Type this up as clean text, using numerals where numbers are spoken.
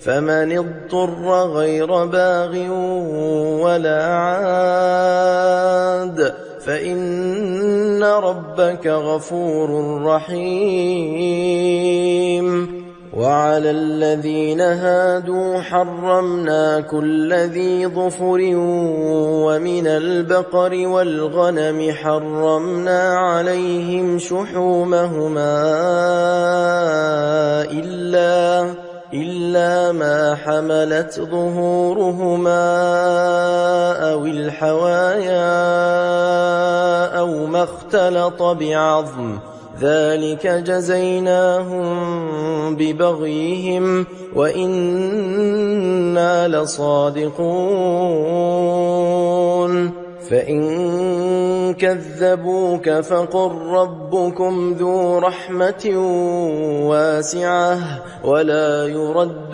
فمن اضطر غير باغ ولا عاد فإن ربك غفور رحيم. وعلى الذين هادوا حرمنا كل ذي ظفر ومن البقر والغنم حرمنا عليهم شحومهما إلا ما حملت ظهورهما أو الحوايا أو ما اختلط بعظم ذلك جزيناهم ببغيهم وإنا لصادقون. فإن كذبوك فقل ربكم ذو رحمة واسعة ولا يرد